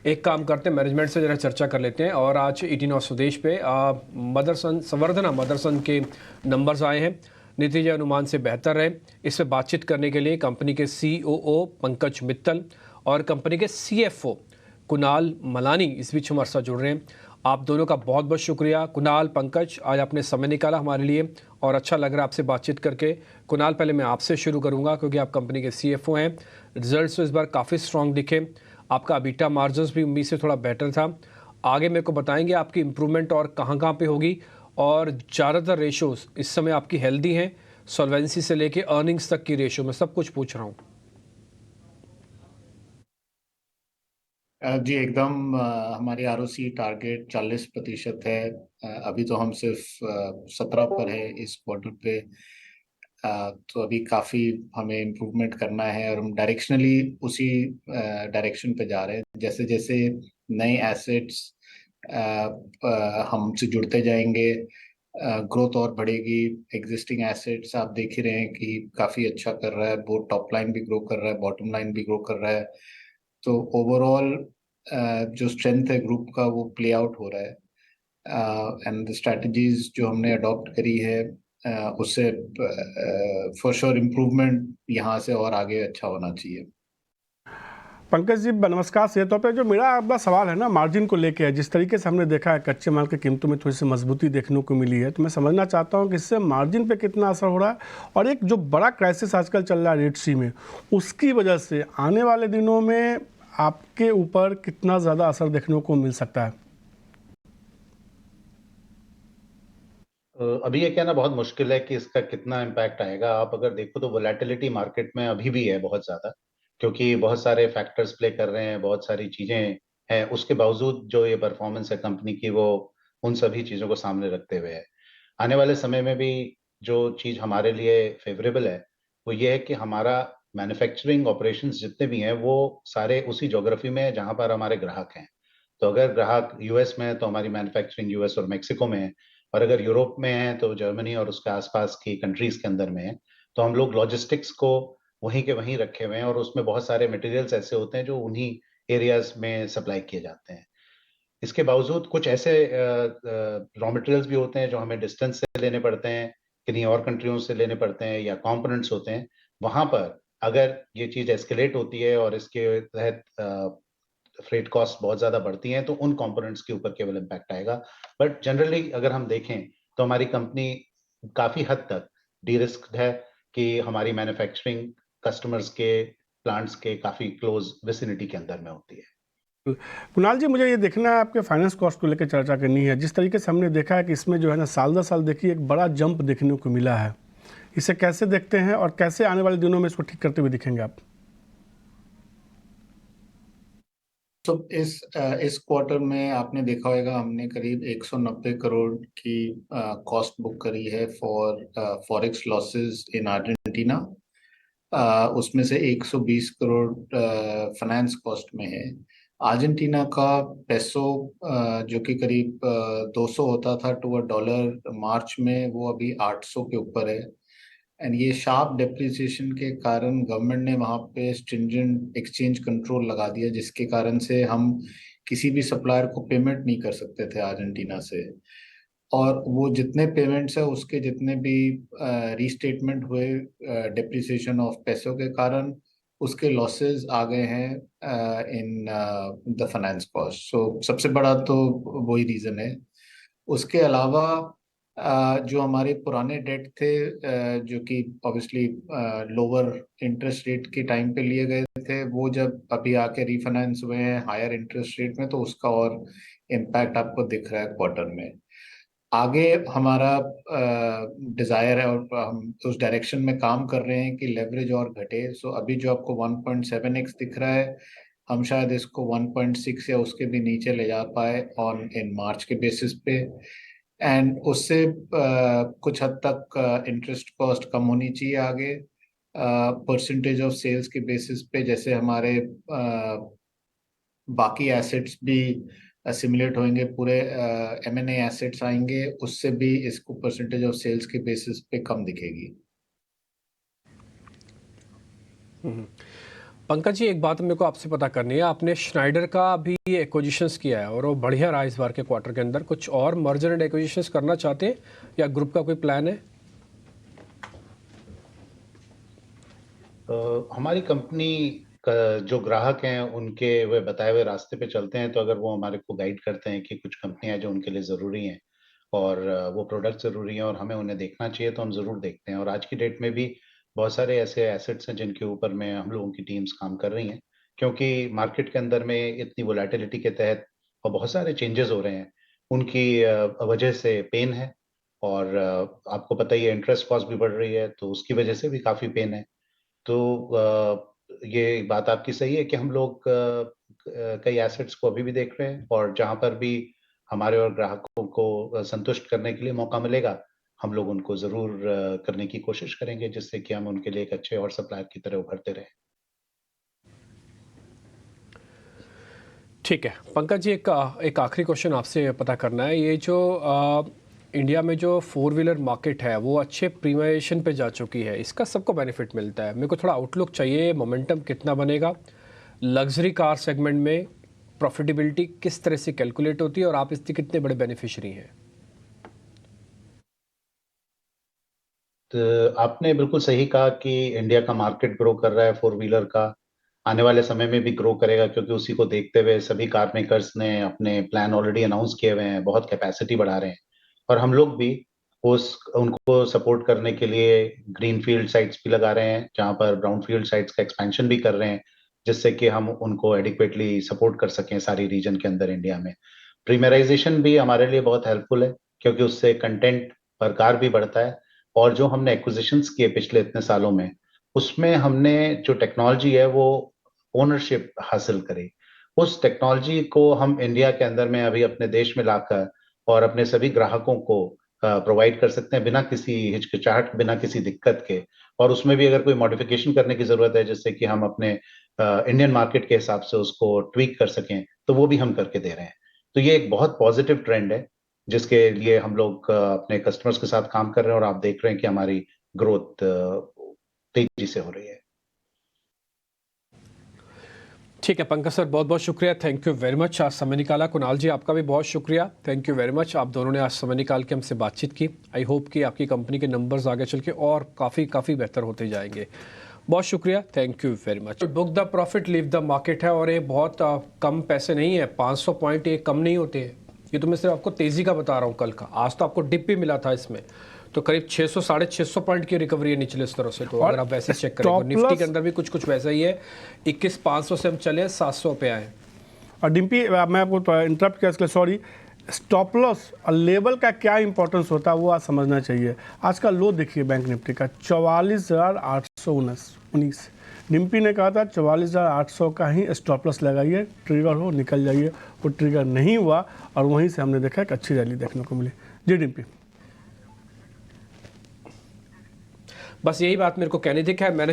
एक काम करते हैं, मैनेजमेंट से जरा चर्चा कर लेते हैं। और आज 18 स्वदेश पे मदरसन संवर्धना मदरसन के नंबर्स आए हैं, नतीजे अनुमान से बेहतर है। इस पर बातचीत करने के लिए कंपनी के COO पंकज मित्तल और कंपनी के CFO कुणाल मलानी इस बीच हमारे साथ जुड़ रहे हैं। आप दोनों का बहुत बहुत शुक्रिया। कुणाल, पंकज, आज आपने समय निकाला हमारे लिए और अच्छा लग रहा है आपसे बातचीत करके। कुणाल, पहले मैं आपसे शुरू करूंगा क्योंकि आप कंपनी के CFO हैं। रिजल्ट्स तो इस बार काफ़ी स्ट्रॉन्ग दिखे, आपका अबीटा मार्जिन्स भी उम्मीद से थोड़ा बेटर था। आगे मेरे को बताएंगे आपकी इम्प्रूवमेंट और कहाँ पे होगी, और ज़्यादातर रेशोज़ इस समय आपकी हेल्दी हैं, सॉल्वेंसी से लेके अर्निंग्स तक की रेशो, मैं सब कुछ पूछ रहा हूँ। जी एकदम। हमारी ROC टारगेट 40% है। अभी तो हम सिर्फ 17 पर है इस क्वार्टर पे। तो अभी काफी हमें इम्प्रूवमेंट करना है और हम डायरेक्शनली उसी डायरेक्शन पे जा रहे हैं। जैसे जैसे नए एसेट्स हमसे जुड़ते जाएंगे, ग्रोथ और बढ़ेगी। एग्जिस्टिंग एसेट्स आप देख ही रहे हैं कि काफी अच्छा कर रहा है, बोथ टॉप लाइन भी ग्रो कर रहा है, बॉटम लाइन भी ग्रो कर रहा है। तो ओवरऑल जो स्ट्रेंथ है ग्रुप का वो प्ले आउट हो रहा है। एंड द स्ट्रेटजीज जो हमने अडॉप्ट करी है उससे फॉर श्योर इम्प्रूवमेंट यहाँ से और आगे अच्छा होना चाहिए। पंकज जी नमस्कार। सेहत पे जो मेरा अपना सवाल है ना, मार्जिन को लेके है। जिस तरीके से हमने देखा है कच्चे माल की कीमतों में थोड़ी सी मजबूती देखने को मिली है, तो मैं समझना चाहता हूँ कि इससे मार्जिन पे कितना असर हो रहा है, और एक जो बड़ा क्राइसिस आजकल चल रहा है रेड सी में, उसकी वजह से आने वाले दिनों में आपके ऊपर कितना ज़्यादा असर देखने को मिल सकता है। अभी ये कहना बहुत मुश्किल है कि इसका कितना इम्पैक्ट आएगा। आप अगर देखो तो वोलेटिलिटी मार्केट में अभी भी है बहुत ज्यादा, क्योंकि बहुत सारे फैक्टर्स प्ले कर रहे हैं, बहुत सारी चीजें हैं। उसके बावजूद जो ये परफॉर्मेंस है कंपनी की, वो उन सभी चीजों को सामने रखते हुए है। आने वाले समय में भी जो चीज हमारे लिए फेवरेबल है वो ये है कि हमारा मैन्युफैक्चरिंग ऑपरेशंस जितने भी हैं वो सारे उसी ज्योग्राफी में है जहां पर हमारे ग्राहक हैं। तो अगर ग्राहक यूएस में है तो हमारी मैन्युफैक्चरिंग यूएस और मेक्सिको में है, और अगर यूरोप में है तो जर्मनी और उसके आसपास की कंट्रीज के अंदर में है। तो हम लोग लॉजिस्टिक्स को वहीं के वहीं रखे हुए हैं, और उसमें बहुत सारे मटेरियल्स ऐसे होते हैं जो उन्हीं एरियाज में सप्लाई किए जाते हैं। इसके बावजूद कुछ ऐसे रॉ मटेरियल्स भी होते हैं जो हमें डिस्टेंस से लेने पड़ते हैं, किन्हीं और कंट्रियों से लेने पड़ते हैं, या कंपोनेंट्स होते हैं। वहां पर अगर ये चीज एस्केलेट होती है और इसके तहत फ्रेट कॉस्ट बहुत ज्यादा बढ़ती हैं, तो उन कंपोनेंट्स के ऊपर केवल इम्पैक्ट आएगा। बट जनरली अगर हम देखें तो हमारी कंपनी काफी हद तक डी रिस्क्ड है, कि हमारी मैन्युफैक्चरिंग कस्टमर्स के प्लांट्स के काफी क्लोज विसिनिटी के अंदर में होती है। कुणाल जी, मुझे ये देखना है, आपके फाइनेंस कॉस्ट को लेकर चर्चा करनी है। जिस तरीके से हमने देखा है कि इसमें जो है ना साल दर साल देखिए एक बड़ा जंप देखने को मिला है, इसे कैसे देखते हैं और कैसे आने वाले दिनों में इसको ठीक करते हुए दिखेंगे आप? तो इस क्वार्टर में आपने देखा होगा हमने करीब 190 करोड़ की कॉस्ट बुक करी है for forex losses in Argentina. उसमें से 120 करोड़ फाइनेंस कॉस्ट में है। अर्जेंटीना का पेसो जो कि करीब 200 होता था टू अ डॉलर मार्च में, वो अभी 800 के ऊपर है। एंड ये शार्प डेप्रिसिएशन के कारण गवर्नमेंट ने वहाँ पे स्ट्रिंजेंट एक्सचेंज कंट्रोल लगा दिया, जिसके कारण से हम किसी भी सप्लायर को पेमेंट नहीं कर सकते थे अर्जेंटीना से। और वो जितने पेमेंट्स है उसके जितने भी रीस्टेटमेंट हुए डेप्रिसिएशन ऑफ पैसों के कारण, उसके लॉसेस आ गए हैं इन द फाइनेंस कॉस्ट। सो सबसे बड़ा तो वही रीजन है। उसके अलावा जो हमारे पुराने डेट थे जो कि ऑब्वियसली लोअर इंटरेस्ट रेट के टाइम पे लिए गए थे, वो जब अभी आके रिफाइनेंस हुए हैं हायर इंटरेस्ट रेट में, तो उसका और इम्पैक्ट आपको दिख रहा है क्वार्टर में। आगे हमारा डिजायर है और हम उस डायरेक्शन में काम कर रहे हैं कि लेवरेज और घटे। सो अभी जो आपको 1.7x दिख रहा है, हम शायद इसको 1.6 या उसके भी नीचे ले जा पाए ऑन इन मार्च के बेसिस पे। एंड उससे कुछ हद तक इंटरेस्ट कॉस्ट कम होनी चाहिए आगे परसेंटेज ऑफ सेल्स के बेसिस पे। जैसे हमारे बाकी एसेट्स भी सिमुलेट होंगे, पूरे M&A एसेट्स आएंगे, उससे भी इसको परसेंटेज ऑफ सेल्स के बेसिस पे कम दिखेगी। पंकज जी, एक बात मेरे को आपसे पता करनी है। आपने श्नाइडर का भी एक्विजिशंस किया है और वो बढ़िया रहा इस बार के क्वार्टर के अंदर। कुछ और मर्जर एंड एक्विजिशंस करना चाहते हैं या ग्रुप का कोई प्लान है? हमारी कंपनी का जो ग्राहक हैं उनके वे बताए हुए रास्ते पे चलते हैं, तो अगर वो हमारे को गाइड करते हैं कि कुछ कंपनियां जो उनके लिए ज़रूरी हैं और वो प्रोडक्ट ज़रूरी हैं और हमें उन्हें देखना चाहिए, तो हम ज़रूर देखते हैं। और आज की डेट में भी बहुत सारे ऐसे एसेट्स हैं जिनके ऊपर में हम लोगों की टीम्स काम कर रही हैं, क्योंकि मार्केट के अंदर में इतनी वोलेटिलिटी के तहत और बहुत सारे चेंजेस हो रहे हैं, उनकी वजह से पेन है। और आपको पता ही है इंटरेस्ट कॉस्ट भी बढ़ रही है, तो उसकी वजह से भी काफ़ी पेन है। तो ये बात आपकी सही है कि हम लोग कई एसेट्स को अभी भी देख रहे हैं, और जहां पर भी हमारे और ग्राहकों को संतुष्ट करने के लिए मौका मिलेगा, हम लोग उनको जरूर करने की कोशिश करेंगे, जिससे कि हम उनके लिए एक अच्छे और सप्लायर की तरह उभरते रहें। ठीक है पंकज जी, एक आखिरी क्वेश्चन आपसे पता करना है। ये जो इंडिया में जो 4 व्हीलर मार्केट है वो अच्छे प्रीमियमेशन पे जा चुकी है, इसका सबको बेनिफिट मिलता है। मेरे को थोड़ा आउटलुक चाहिए, मोमेंटम कितना बनेगा लग्जरी कार सेगमेंट में, प्रॉफिटेबिलिटी किस तरह से कैलकुलेट होती है और आप इसके कितने बड़े बेनिफिशियरी हैं? तो आपने बिल्कुल सही कहा कि इंडिया का मार्केट ग्रो कर रहा है, 4 व्हीलर का आने वाले समय में भी ग्रो करेगा, क्योंकि उसी को देखते हुए सभी कार मेकर्स ने अपने प्लान ऑलरेडी अनाउंस किए हुए हैं, बहुत कैपेसिटी बढ़ा रहे हैं। और हम लोग भी उस उनको सपोर्ट करने के लिए ग्रीन फील्ड साइट्स भी लगा रहे हैं, जहां पर ब्राउन फील्ड साइट्स का एक्सपेंशन भी कर रहे हैं, जिससे कि हम उनको एडिक्वेटली सपोर्ट कर सकें सारी रीजन के अंदर इंडिया में। प्रीमियराइजेशन भी हमारे लिए बहुत हेल्पफुल है, क्योंकि उससे कंटेंट पर कार भी बढ़ता है। और जो हमने एक्विजिशंस किए पिछले इतने सालों में, उसमें हमने जो टेक्नोलॉजी है वो ओनरशिप हासिल करी। उस टेक्नोलॉजी को हम इंडिया के अंदर में अभी अपने देश में लाकर और अपने सभी ग्राहकों को प्रोवाइड कर सकते हैं, बिना किसी हिचकिचाहट, बिना किसी दिक्कत के। और उसमें भी अगर कोई मॉडिफिकेशन करने की जरूरत है, जिससे कि हम अपने इंडियन मार्केट के हिसाब से उसको ट्वीक कर सकें, तो वो भी हम करके दे रहे हैं। तो ये एक बहुत पॉजिटिव ट्रेंड है, जिसके लिए हम लोग अपने कस्टमर्स के साथ काम कर रहे हैं, और आप देख रहे हैं कि हमारी ग्रोथ तेजी से हो रही है। ठीक है पंकज सर, बहुत बहुत शुक्रिया, थैंक यू वेरी मच, आज समय निकाला। कुणाल जी आपका भी बहुत शुक्रिया, थैंक यू वेरी मच, आप दोनों ने आज समय निकाल के हमसे बातचीत की। आई होप कि आपकी कंपनी के नंबर्स आगे चल के और काफ़ी बेहतर होते जाएंगे। बहुत शुक्रिया, thank you very much. Book the profit leave the market है, और ये बहुत कम पैसे नहीं है, 500 पॉइंट ये कम नहीं होते हैं। ये तो मैं सिर्फ आपको तेज़ी का बता रहा हूँ कल का। आज तो आपको डिप भी मिला था इसमें, तो करीब 600 650 पॉइंट की रिकवरी है निचले स्तर से। तो अगर आप वैसे चेक करें, निफ्टी के अंदर भी कुछ वैसा ही है। 21,500 से हम चले 700 पे आए। और डिम्पी, मैं आपको इंटरप्ट किया इसके लिए सॉरी। स्टॉप लॉस और लेवल का क्या इंपॉर्टेंस होता है वो आज समझना चाहिए। आज का लो देखिए बैंक निफ्टी का 44,819। डिम्पी ने कहा था 44,800 का ही स्टॉप लॉस लगाइए, ट्रिगर हो निकल जाइए। वो ट्रिगर नहीं हुआ और वहीं से हमने देखा एक अच्छी रैली देखने को मिली। जी डिम्पी, बस यही बात मेरे को कहनी थी। मैंने